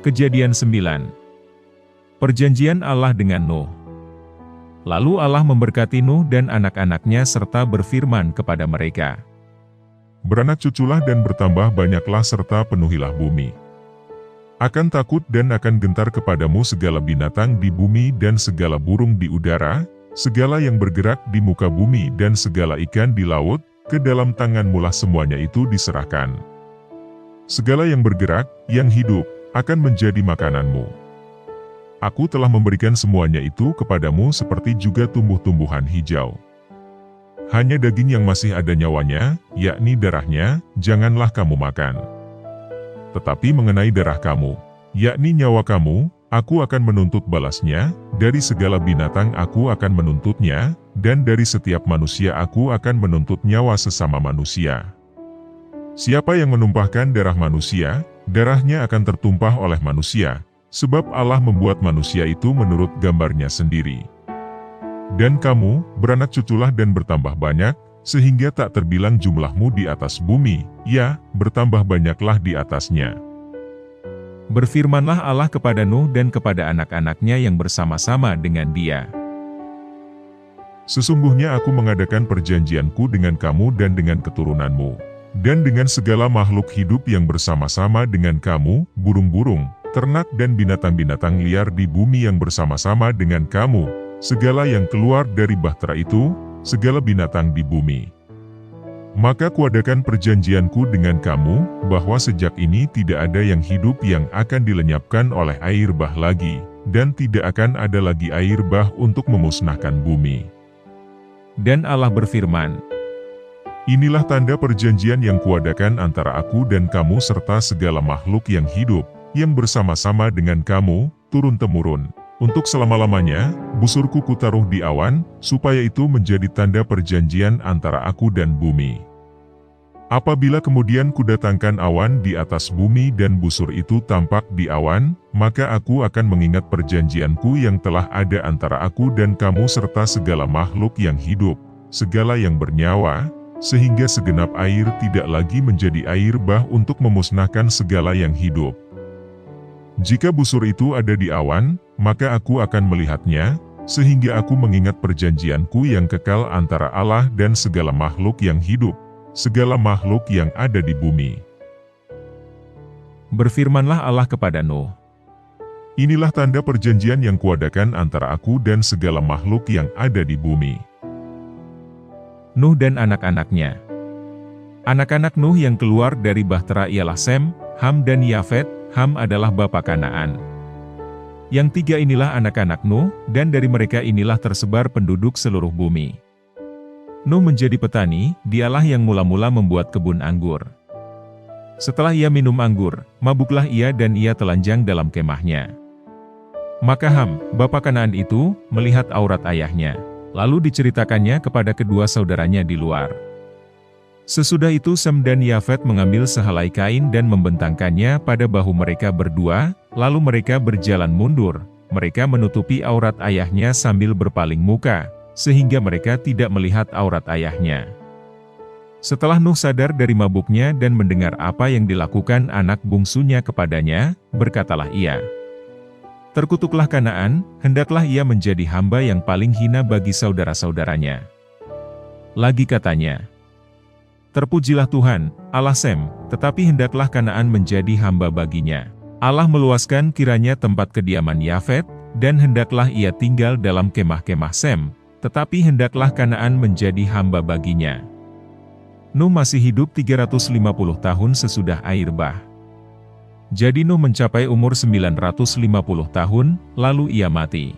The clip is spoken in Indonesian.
Kejadian 9. Perjanjian Allah dengan Nuh. Lalu Allah memberkati Nuh dan anak-anaknya serta berfirman kepada mereka, Beranak cuculah dan bertambah banyaklah serta penuhilah bumi. Akan takut dan akan gentar kepadamu segala binatang di bumi dan segala burung di udara, segala yang bergerak di muka bumi dan segala ikan di laut, ke dalam tanganmu lah semuanya itu diserahkan. Segala yang bergerak, yang hidup, akan menjadi makananmu. Aku telah memberikan semuanya itu kepadamu seperti juga tumbuh-tumbuhan hijau. Hanya daging yang masih ada nyawanya, yakni darahnya, janganlah kamu makan. Tetapi mengenai darah kamu, yakni nyawa kamu, aku akan menuntut balasnya, dari segala binatang aku akan menuntutnya, dan dari setiap manusia aku akan menuntut nyawa sesama manusia. Siapa yang menumpahkan darah manusia, darahnya akan tertumpah oleh manusia, sebab Allah membuat manusia itu menurut gambarnya sendiri. Dan kamu, beranak cuculah dan bertambah banyak, sehingga tak terbilang jumlahmu di atas bumi, ya, bertambah banyaklah di atasnya. Berfirmanlah Allah kepada Nuh dan kepada anak-anaknya yang bersama-sama dengan dia. Sesungguhnya aku mengadakan perjanjianku dengan kamu dan dengan keturunanmu, dan dengan segala makhluk hidup yang bersama-sama dengan kamu, burung-burung, ternak dan binatang-binatang liar di bumi yang bersama-sama dengan kamu, segala yang keluar dari bahtera itu, segala binatang di bumi. Maka kuadakan perjanjianku dengan kamu, bahwa sejak ini tidak ada yang hidup yang akan dilenyapkan oleh air bah lagi, dan tidak akan ada lagi air bah untuk memusnahkan bumi. Dan Allah berfirman, Inilah tanda perjanjian yang kuadakan antara aku dan kamu serta segala makhluk yang hidup, yang bersama-sama dengan kamu, turun-temurun. Untuk selama-lamanya, busurku kutaruh di awan, supaya itu menjadi tanda perjanjian antara aku dan bumi. Apabila kemudian kudatangkan awan di atas bumi dan busur itu tampak di awan, maka aku akan mengingat perjanjianku yang telah ada antara aku dan kamu serta segala makhluk yang hidup, segala yang bernyawa, sehingga segenap air tidak lagi menjadi air bah untuk memusnahkan segala yang hidup. Jika busur itu ada di awan, maka aku akan melihatnya, sehingga aku mengingat perjanjianku yang kekal antara Allah dan segala makhluk yang hidup, segala makhluk yang ada di bumi. Berfirmanlah Allah kepada Nuh, Inilah tanda perjanjian yang kuadakan antara aku dan segala makhluk yang ada di bumi. Nuh dan anak-anaknya. Anak-anak Nuh yang keluar dari bahtera ialah Sem, Ham dan Yafet. Ham adalah bapa Kanaan. Yang tiga inilah anak-anak Nuh, dan dari mereka inilah tersebar penduduk seluruh bumi. Nuh menjadi petani, dialah yang mula-mula membuat kebun anggur. Setelah ia minum anggur, mabuklah ia dan ia telanjang dalam kemahnya. Maka Ham, bapa Kanaan itu, melihat aurat ayahnya. Lalu diceritakannya kepada kedua saudaranya di luar. Sesudah itu Sem dan Yafet mengambil sehelai kain dan membentangkannya pada bahu mereka berdua, lalu mereka berjalan mundur, mereka menutupi aurat ayahnya sambil berpaling muka, sehingga mereka tidak melihat aurat ayahnya. Setelah Nuh sadar dari mabuknya dan mendengar apa yang dilakukan anak bungsunya kepadanya, berkatalah ia, Terkutuklah Kanaan, hendaklah ia menjadi hamba yang paling hina bagi saudara-saudaranya. Lagi katanya, Terpujilah Tuhan, Allah Sem, tetapi hendaklah Kanaan menjadi hamba baginya. Allah meluaskan kiranya tempat kediaman Yafet, dan hendaklah ia tinggal dalam kemah-kemah Sem, tetapi hendaklah Kanaan menjadi hamba baginya. Nuh masih hidup 350 tahun sesudah air bah. Jadi Nuh mencapai umur 950 tahun, lalu ia mati.